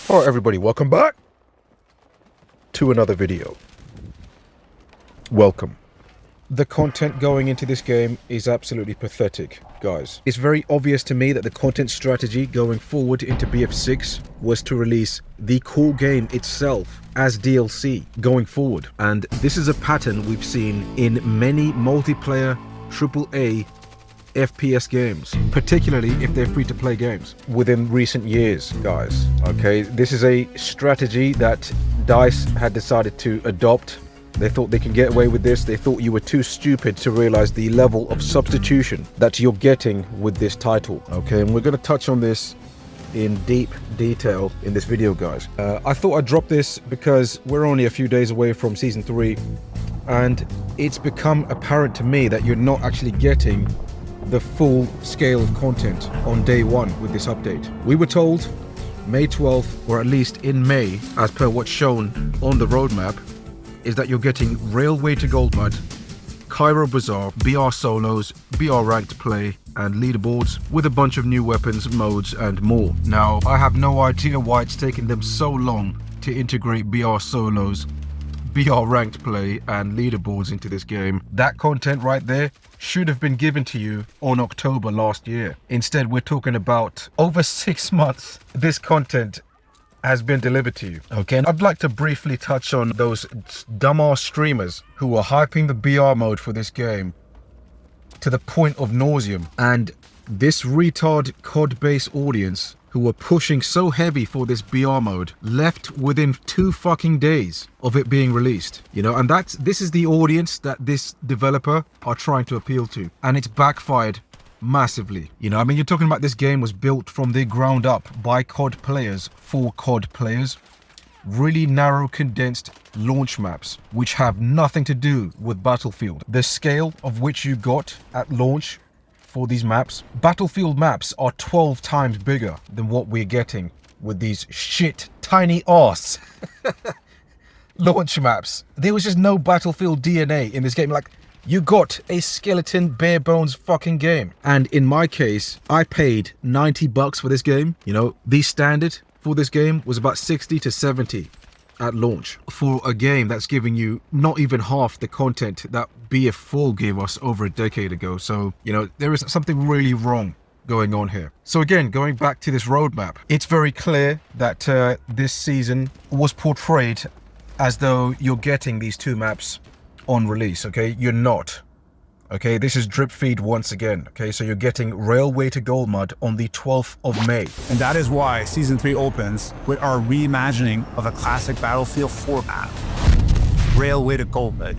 Alright everybody, welcome back to another video. Welcome. The content going into this game is absolutely pathetic, guys. It's very obvious to me that the content strategy going forward into BF6 was to release the core game itself as DLC going forward. And this is a pattern we've seen in many multiplayer AAA FPS games, particularly if they're free-to-play games within recent years, guys. Okay, this is a strategy that DICE had decided to adopt. They thought they can get away with this. They thought you were too stupid to realize the level of substitution that you're getting with this title. Okay, and we're going to touch on this in deep detail in this video, guys. I thought I'd drop this because we're only a few days away from Season 3, and it's become apparent to me that you're not actually getting the full scale of content on day one with this update. We were told May 12th, or at least in May, as per what's shown on the roadmap, is that you're getting Railway to Golmud, Cairo Bazaar, BR solos, BR ranked play, and leaderboards with a bunch of new weapons, modes, and more. Now, I have no idea why it's taken them so long to integrate BR solos, BR ranked play, and leaderboards into this game. That content right there should have been given to you on October last year. Instead, we're talking about over 6 months this content has been delivered to you. Okay, and I'd like to briefly touch on those dumbass streamers who are hyping the BR mode for this game to the point of nauseam, and this retard COD-based audience who were pushing so heavy for this BR mode left within 2 fucking days of it being released. You know, and this is the audience that this developer are trying to appeal to, and it's backfired massively. You know, I mean, you're talking about this game was built from the ground up by COD players for COD players. Really narrow, condensed launch maps which have nothing to do with Battlefield. The scale of which you got at launch for these maps, Battlefield maps are 12 times bigger than what we're getting with these shit tiny ass launch maps. There was just no Battlefield DNA in this game. Like, you got a skeleton bare bones fucking game. And in my case, I paid $90 for this game. You know, the standard for this game was about 60 to 70 at launch for a game that's giving you not even half the content that BF4 gave us over a decade ago. So, you know, there is something really wrong going on here. So again, going back to this roadmap, it's very clear that this season was portrayed as though you're getting these 2 maps on release. Okay, you're not. Okay, this is Dripfeed once again. Okay, so you're getting Railway to Golmud on the 12th of May. And that is why Season 3 opens with our reimagining of a classic Battlefield 4 map, Railway to Golmud,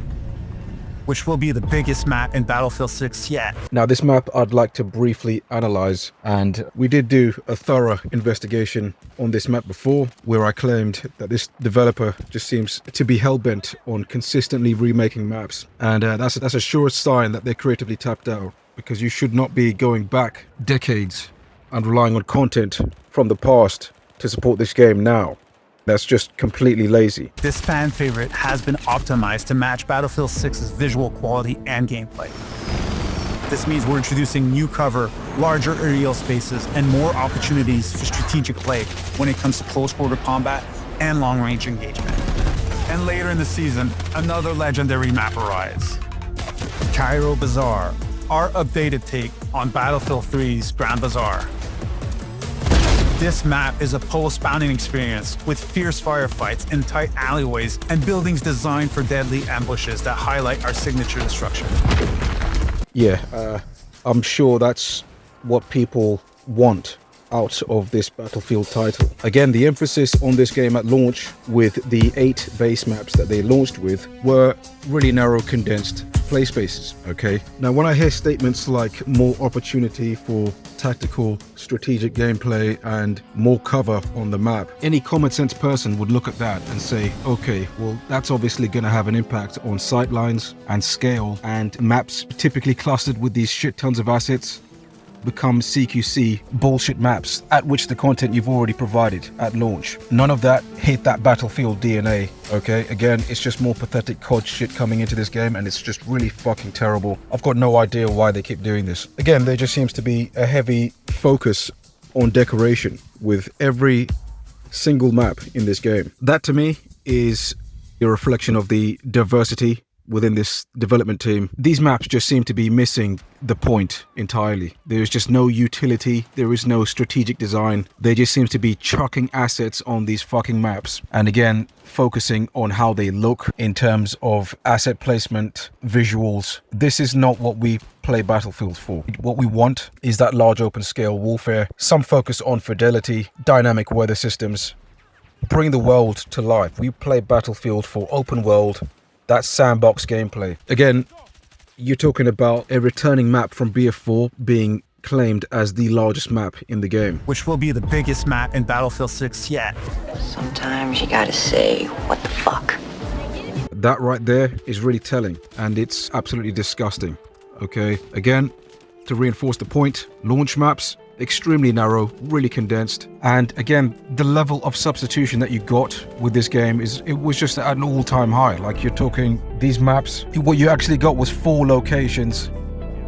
which will be the biggest map in Battlefield 6 yet. Now, this map I'd like to briefly analyze, and we did do a thorough investigation on this map before, where I claimed that this developer just seems to be hell-bent on consistently remaking maps, and that's a sure sign that they're creatively tapped out, because you should not be going back decades and relying on content from the past to support this game now. That's just completely lazy. This fan favorite has been optimized to match Battlefield 6's visual quality and gameplay. This means we're introducing new cover, larger aerial spaces, and more opportunities for strategic play when it comes to close quarter combat and long-range engagement. And later in the season, another legendary map arrives, Cairo Bazaar, our updated take on Battlefield 3's Grand Bazaar. This map is a post-bounding experience with fierce firefights in tight alleyways and buildings designed for deadly ambushes that highlight our signature destruction. Yeah, I'm sure that's what people want out of this Battlefield title. Again, the emphasis on this game at launch with the 8 base maps that they launched with were really narrow, condensed play spaces. Okay, now when I hear statements like more opportunity for tactical strategic gameplay and more cover on the map, any common sense person would look at that and say, okay, well, that's obviously going to have an impact on sightlines and scale, and maps typically clustered with these shit tons of assets become CQC bullshit maps at which the content you've already provided at launch. None of that hit that Battlefield DNA, okay? Again, it's just more pathetic COD shit coming into this game, and it's just really fucking terrible. I've got no idea why they keep doing this. Again, there just seems to be a heavy focus on decoration with every single map in this game. That to me is a reflection of the diversity within this development team. These maps just seem to be missing the point entirely. There is just no utility, there is no strategic design. They just seem to be chucking assets on these fucking maps, and again focusing on how they look in terms of asset placement, visuals. This is not what we play Battlefield for. What we want is that large open scale warfare, some focus on fidelity, dynamic weather systems, bring the world to life. We play Battlefield for open world, that sandbox gameplay. Again, you're talking about a returning map from BF4 being claimed as the largest map in the game, which will be the biggest map in Battlefield 6 yet. Sometimes you gotta say, what the fuck? That right there is really telling, and it's absolutely disgusting. Okay, again, to reinforce the point, launch maps, extremely narrow, really condensed, and again, the level of substitution that you got with this game it was just at an all-time high. Like, you're talking these maps, what you actually got was 4 locations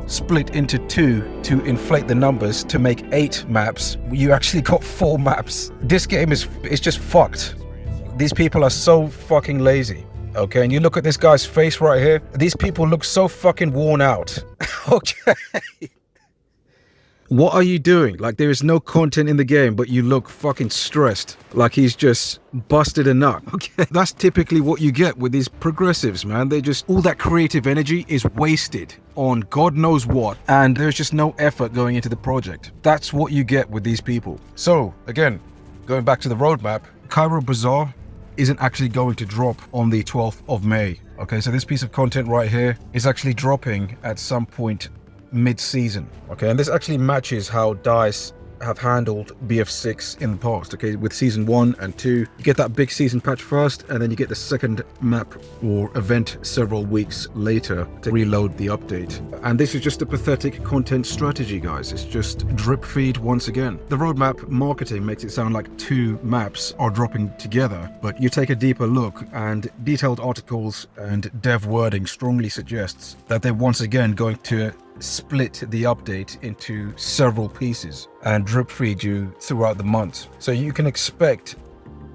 split into 2 to inflate the numbers to make 8 maps. You actually got 4 maps. This game is just fucked. These people are so fucking lazy. Okay, and you look at this guy's face right here. These people look so fucking worn out. Okay. What are you doing? Like, there is no content in the game, but you look fucking stressed. Like he's just busted a nut. Okay, that's typically what you get with these progressives, man. They just, all that creative energy is wasted on God knows what, and there's just no effort going into the project. That's what you get with these people. So, again, going back to the roadmap, Cairo Bazaar isn't actually going to drop on the 12th of May. Okay, so this piece of content right here is actually dropping at some point mid-season. Okay, and this actually matches how DICE have handled BF6 in the past. Okay, with season 1 and 2, you get that big season patch first, and then you get the second map or event several weeks later to reload the update. And this is just a pathetic content strategy, guys. It's just drip feed once again. The roadmap marketing makes it sound like 2 maps are dropping together, but you take a deeper look, and detailed articles and dev wording strongly suggests that they're once again going to split the update into several pieces and drip feed you throughout the month. So you can expect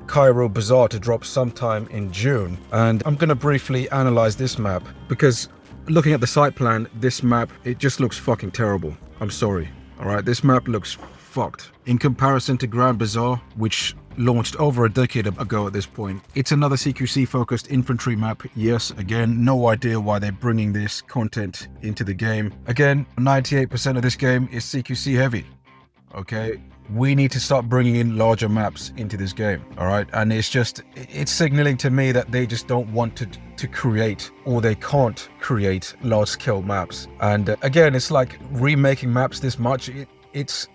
Cairo Bazaar to drop sometime in June. And I'm going to briefly analyze this map, because looking at the site plan, this map, it just looks fucking terrible. I'm sorry. All right, this map looks fucked. In comparison to Grand Bazaar, which launched over a decade ago at this point, it's another CQC focused infantry map. Yes, again, no idea why they're bringing this content into the game. Again, 98% of this game is CQC heavy. Okay, we need to start bringing in larger maps into this game. All right, and it's signaling to me that they just don't want to create, or they can't create, large scale maps. And again, it's like remaking maps this much, it's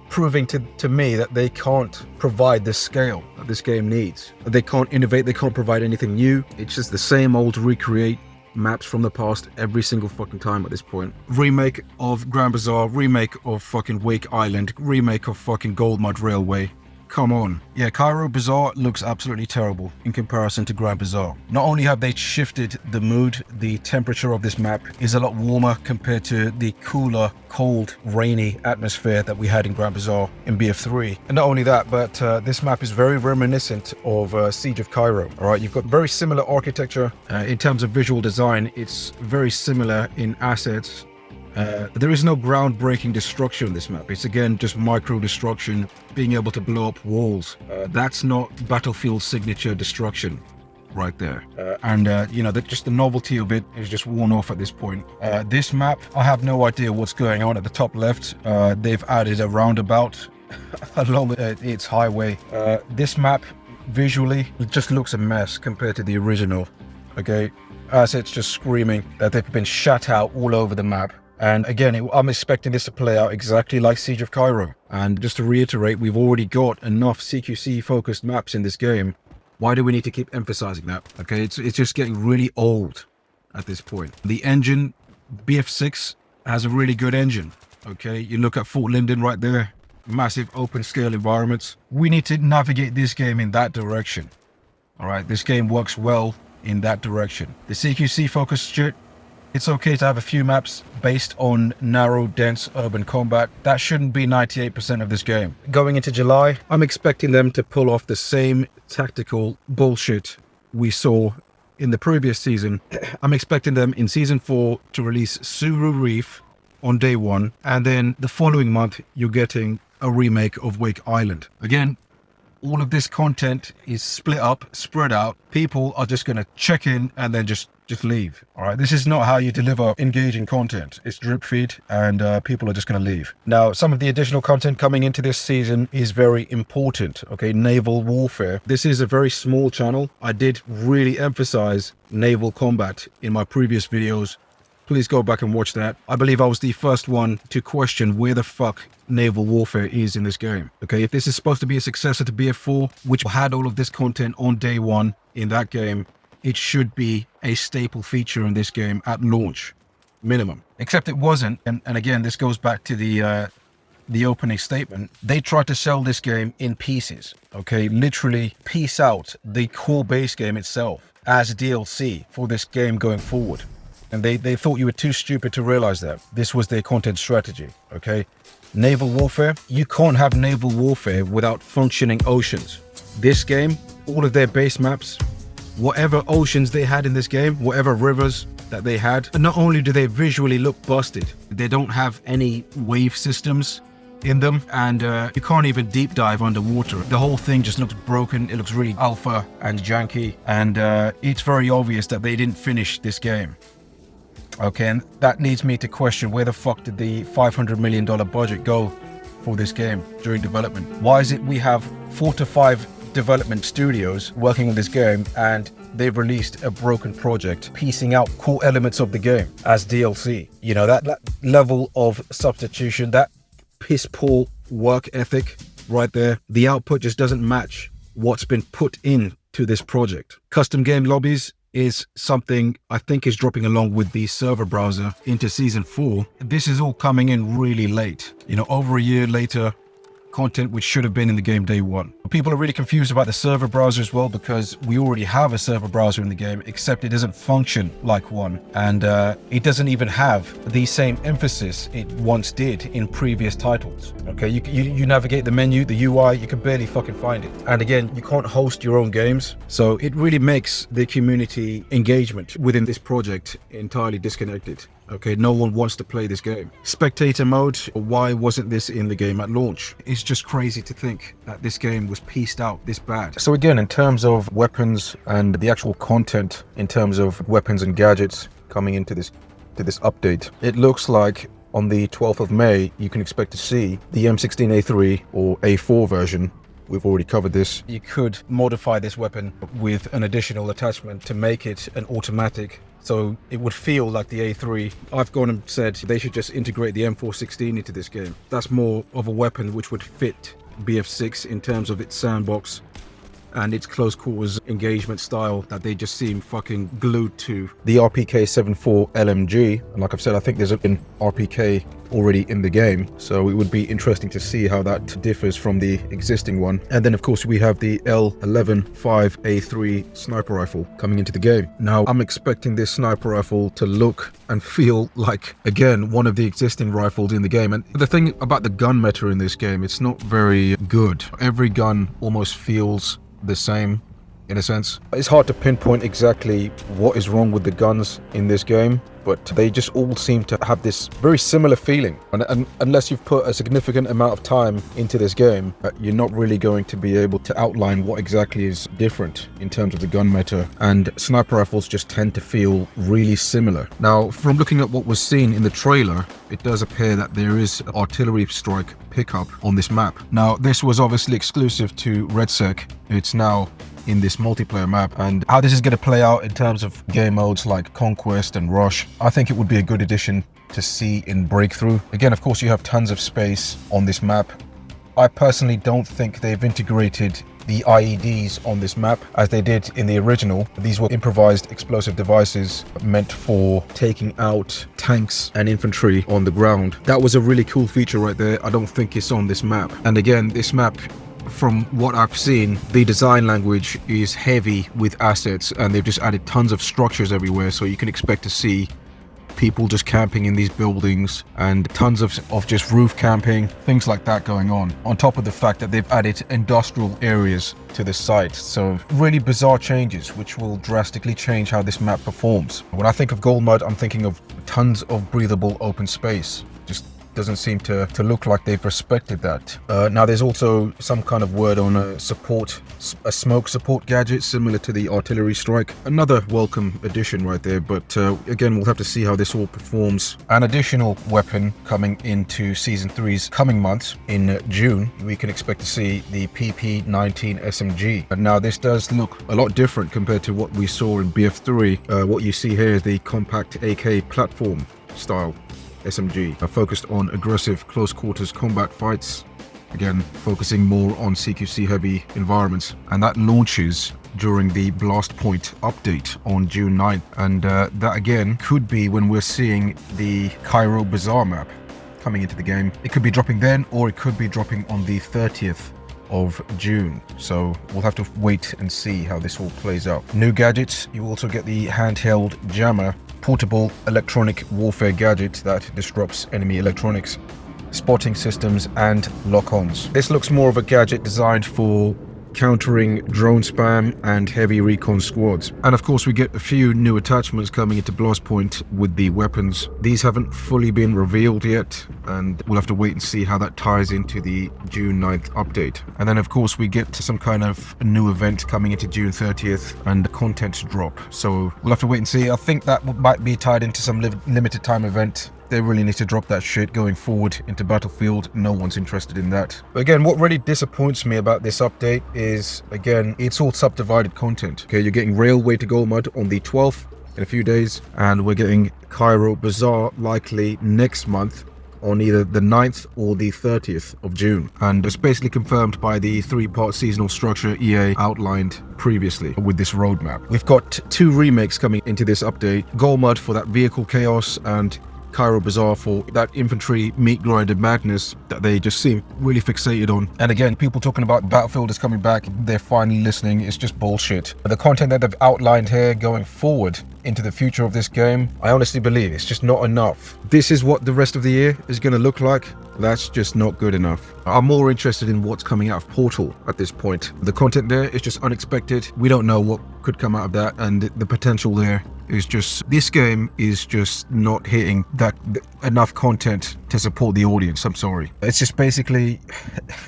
proving to me that they can't provide the scale that this game needs. They can't innovate, they can't provide anything new. It's just the same old recreate maps from the past every single fucking time at this point. Remake of Grand Bazaar, remake of fucking Wake Island, remake of fucking Golmud Railway. Come on. Yeah, Cairo Bazaar looks absolutely terrible in comparison to Grand Bazaar. Not only have they shifted the mood, the temperature of this map is a lot warmer compared to the cooler, cold, rainy atmosphere that we had in Grand Bazaar in BF3. And not only that, but this map is very reminiscent of Siege of Cairo. All right, you've got very similar architecture. In terms of visual design, it's very similar in assets. There is no groundbreaking destruction on this map. It's again just micro destruction, being able to blow up walls. That's not Battlefield signature destruction right there. You know, just the novelty of it is just worn off at this point. This map, I have no idea what's going on at the top left. They've added a roundabout along its highway. This map, visually, it just looks a mess compared to the original. Okay, assets just screaming that they've been shut out all over the map. And again, I'm expecting this to play out exactly like Siege of Cairo. And just to reiterate, we've already got enough CQC focused maps in this game. Why do we need to keep emphasizing that? Okay, it's just getting really old at this point. The engine, BF6 has a really good engine. Okay, you look at Fort Linden right there, massive open scale environments. We need to navigate this game in that direction. All right, this game works well in that direction. The CQC focused shit, It's okay to have a few maps based on narrow, dense urban combat. That shouldn't be 98% of this game. Going into July, I'm expecting them to pull off the same tactical bullshit we saw in the previous season. I'm expecting them in Season 4 to release Suru Reef on day 1, and then the following month, you're getting a remake of Wake Island. Again, all of this content is split up, spread out. People are just going to check in and then just leave. All right, this is not how you deliver engaging content. It's drip feed, and people are just going to leave. Now, some of the additional content coming into this season is very important. Okay, naval warfare. This is a very small channel. I did really emphasize naval combat in my previous videos. Please go back and watch that. I believe I was the first one to question where the fuck naval warfare is in this game. Okay, if this is supposed to be a successor to BF4, which had all of this content on day 1 in that game, it should be a staple feature in this game at launch, minimum. Except it wasn't, and again, this goes back to the opening statement. They tried to sell this game in pieces. Okay, literally piece out the core base game itself as DLC for this game going forward. And they thought you were too stupid to realize that this was their content strategy. Okay, naval warfare, you can't have naval warfare without functioning oceans. This game, all of their base maps, whatever oceans they had in this game, whatever rivers that they had, and not only do they visually look busted, they don't have any wave systems in them, and you can't even deep dive underwater. The whole thing just looks broken. It looks really alpha and janky, and it's very obvious that they didn't finish this game. Okay, and that leads me to question, where the fuck did the $500 million budget go for this game during development? Why is it we have 4 to 5 development studios working on this game, and they've released a broken project, piecing out core elements of the game as DLC? You know, that level of substitution, that piss poor work ethic right there, the output just doesn't match what's been put into this project. Custom game lobbies is something I think is dropping along with the server browser into Season 4. This is all coming in really late, you know, over a year later, content which should have been in the game day 1. People are really confused about the server browser as well, because we already have a server browser in the game, except it doesn't function like one, and it doesn't even have the same emphasis it once did in previous titles. Okay, you navigate the menu, the UI, you can barely fucking find it. And again, you can't host your own games, so it really makes the community engagement within this project entirely disconnected. Okay, no one wants to play this game. Spectator mode, why wasn't this in the game at launch? It's just crazy to think that this game was pieced out this bad. So again, in terms of weapons and the actual content, in terms of weapons and gadgets coming into this update, it looks like on the 12th of May, you can expect to see the M16A3 or A4 version. We've already covered this. You could modify this weapon with an additional attachment to make it an automatic, so it would feel like the A3. I've gone and said they should just integrate the M416 into this game. That's more of a weapon which would fit BF6 in terms of its sandbox and its close quarters engagement style that they just seem fucking glued to. The RPK-74 LMG, and like I've said, I think there's an RPK already in the game, so it would be interesting to see how that differs from the existing one. And then of course we have the L11-5A3 sniper rifle coming into the game. Now I'm expecting this sniper rifle to look and feel like, again, one of the existing rifles in the game. And the thing about the gun meta in this game, it's not very good. Every gun almost feels the same in a sense. It's hard to pinpoint exactly what is wrong with the guns in this game, but they just all seem to have this very similar feeling. And unless you've put a significant amount of time into this game, you're not really going to be able to outline what exactly is different in terms of the gun meta. And sniper rifles just tend to feel really similar. Now, from looking at what was seen in the trailer, it does appear that there is artillery strike pickup on this map. Now, this was obviously exclusive to RedSec. It's now in this multiplayer map, and how this is going to play out in terms of game modes like Conquest and Rush, I think it would be a good addition to see in Breakthrough. Again, of course, you have tons of space on this map. I personally don't think they've integrated the IEDs on this map as they did in the original. These were improvised explosive devices meant for taking out tanks and infantry on the ground. That was a really cool feature right there. I don't think it's on this map. And again, this map, from what I've seen, the design language is heavy with assets, and they've just added tons of structures everywhere, so you can expect to see people just camping in these buildings and tons of just roof camping, things like that going on top of the fact that they've added industrial areas to the site. So really bizarre changes which will drastically change how this map performs. When I think of Golmud, I'm thinking of tons of breathable open space. Just doesn't seem to look like they've respected that. Now there's also some kind of word on a smoke support gadget similar to the artillery strike. Another welcome addition right there, but again, we'll have to see how this all performs. An additional weapon coming into Season 3's coming months in June, we can expect to see the PP-19 SMG. Now this does look a lot different compared to what we saw in BF3. What you see here is the compact AK platform style SMG, focused on aggressive close quarters combat fights, again focusing more on CQC heavy environments, and that launches during the Blast Point update on June 9th, and that again could be when we're seeing the Cairo Bazaar map coming into the game. It could be dropping then, or it could be dropping on the 30th of June, so we'll have to wait and see how this all plays out. New gadgets, you also get the handheld jammer, portable electronic warfare gadget that disrupts enemy electronics, spotting systems and lock-ons. This looks more of a gadget designed for countering drone spam and heavy recon squads. And of course we get a few new attachments coming into Blast Point with the weapons. These haven't fully been revealed yet, and we'll have to wait and see how that ties into the June 9th update. And then of course we get some kind of a new event coming into June 30th and the content drop. So we'll have to wait and see. I think that might be tied into some limited time event. They really need to drop that shit going forward into Battlefield. No one's interested in that. But again, what really disappoints me about this update is, again, it's all subdivided content. Okay, you're getting Railway to Golmud on the 12th in a few days, and we're getting Cairo Bazaar likely next month on either the 9th or the 30th of June. And it's basically confirmed by the 3-part seasonal structure EA outlined previously with this roadmap. We've got 2 remakes coming into this update. Golmud for that vehicle chaos, and Cairo Bazaar for that infantry meat grinder madness that they just seem really fixated on. And again, people talking about Battlefield is coming back, they're finally listening. It's just bullshit. The content that they've outlined here going forward into the future of this game, I honestly believe it's just not enough. This is what the rest of the year is going to look like. That's just not good enough. I'm more interested in what's coming out of Portal at this point. The content there is just unexpected. We don't know what could come out of that, and the potential there is just, this game is just not hitting that enough content to support the audience. I'm sorry. It's just basically,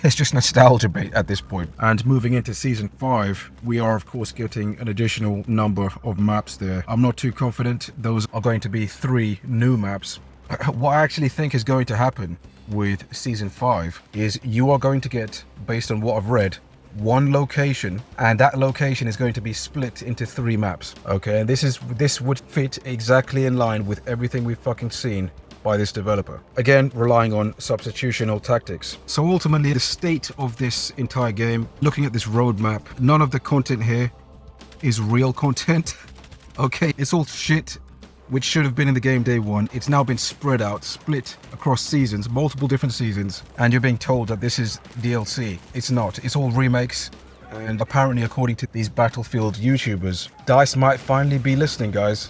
it's just nostalgia bait at this point. And moving into Season 5, we are of course getting an additional number of maps there. I'm not too confident those are going to be 3 new maps. What I actually think is going to happen with Season 5 is you are going to get, based on what I've read, 1 location, and that location is going to be split into 3 maps. Okay, and this would fit exactly in line with everything we've fucking seen by this developer. Again, relying on substitutional tactics. So ultimately, the state of this entire game, looking at this roadmap, none of the content here is real content. Okay, it's all shit which should have been in the game day 1. It's now been spread out, split across seasons, multiple different seasons, and you're being told that this is DLC. It's not. It's all remakes, and apparently, according to these Battlefield YouTubers, DICE might finally be listening, guys.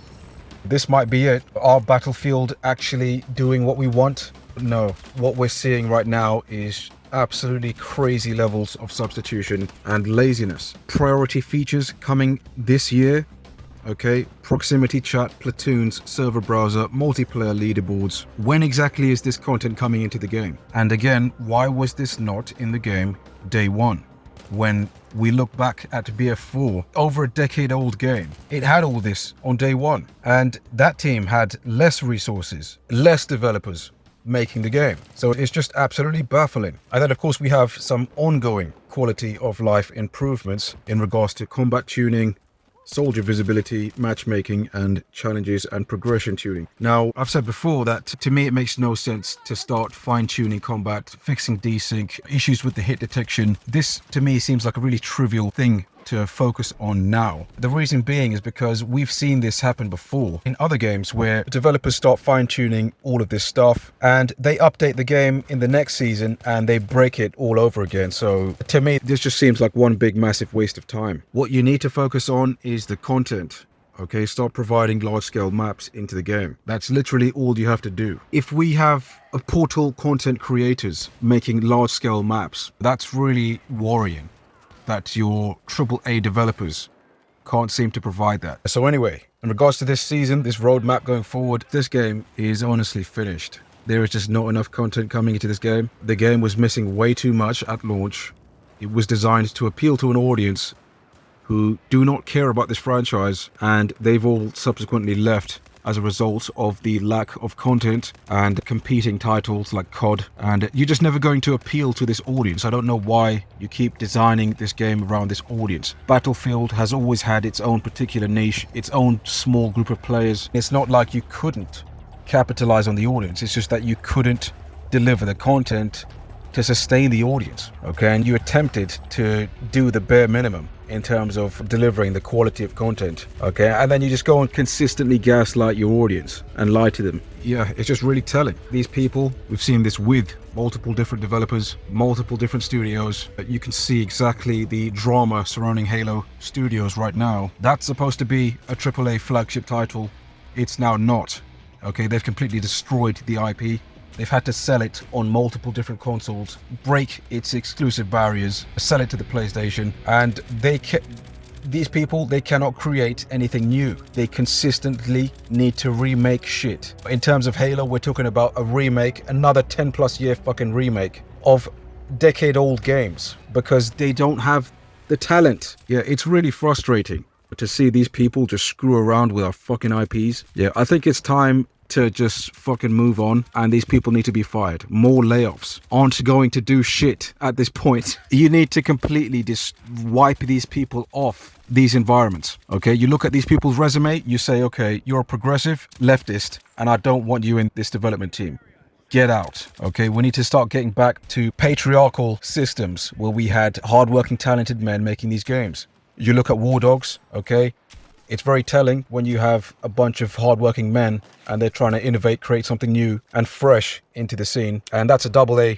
This might be it. Are Battlefield actually doing what we want? No. What we're seeing right now is absolutely crazy levels of substitution and laziness. Priority features coming this year. Okay, proximity chat, platoons, server browser, multiplayer leaderboards. When exactly is this content coming into the game? And again, why was this not in the game day 1? When we look back at BF4, over a decade-old game, it had all this on day 1. And that team had less resources, less developers making the game. So it's just absolutely baffling. And then of course we have some ongoing quality of life improvements in regards to combat tuning, soldier visibility, matchmaking, and challenges and progression tuning. Now, I've said before that to me it makes no sense to start fine-tuning combat, fixing desync, issues with the hit detection. This to me seems like a really trivial thing to focus on now. The reason being is because we've seen this happen before in other games where developers start fine-tuning all of this stuff and they update the game in the next season and they break it all over again. So to me, this just seems like one big massive waste of time. What you need to focus on is the content. Okay, start providing large-scale maps into the game. That's literally all you have to do. If we have a Portal content creators making large-scale maps, that's really worrying that your AAA developers can't seem to provide that. So anyway, in regards to this season, this roadmap going forward, this game is honestly finished. There is just not enough content coming into this game. The game was missing way too much at launch. It was designed to appeal to an audience who do not care about this franchise, and they've all subsequently left as a result of the lack of content and competing titles like COD, and you're just never going to appeal to this audience. I don't know why you keep designing this game around this audience. Battlefield has always had its own particular niche, its own small group of players. It's not like you couldn't capitalize on the audience, it's just that you couldn't deliver the content to sustain the audience, okay? And you attempted to do the bare minimum in terms of delivering the quality of content, okay? And then you just go and consistently gaslight your audience and lie to them. Yeah, it's just really telling. These people, we've seen this with multiple different developers, multiple different studios. You can see exactly the drama surrounding Halo Studios right now. That's supposed to be a AAA flagship title. It's now not, okay? They've completely destroyed the IP. They've had to sell it on multiple different consoles, break its exclusive barriers, sell it to the PlayStation, and these people, they cannot create anything new. They consistently need to remake shit. In terms of Halo, we're talking about a remake, another 10+ year fucking remake of decade-old games, because they don't have the talent. Yeah, it's really frustrating to see these people just screw around with our fucking IPs. Yeah, I think it's time to just fucking move on, and these people need to be fired. More layoffs aren't going to do shit at this point. You need to completely just wipe these people off these environments, okay? You look at these people's resume, you say, okay, you're a progressive leftist, and I don't want you in this development team. Get out, okay? We need to start getting back to patriarchal systems where we had hardworking, talented men making these games. You look at War Dogs, okay? It's very telling when you have a bunch of hardworking men and they're trying to innovate, create something new and fresh into the scene. And that's a AA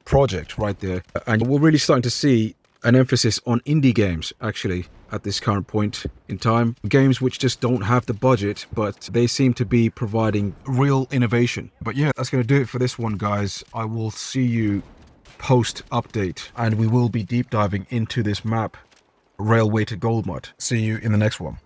project right there. And we're really starting to see an emphasis on indie games, actually, at this current point in time. Games which just don't have the budget, but they seem to be providing real innovation. But yeah, that's going to do it for this one, guys. I will see you post-update, and we will be deep diving into this map, Railway to Golmud. See you in the next one.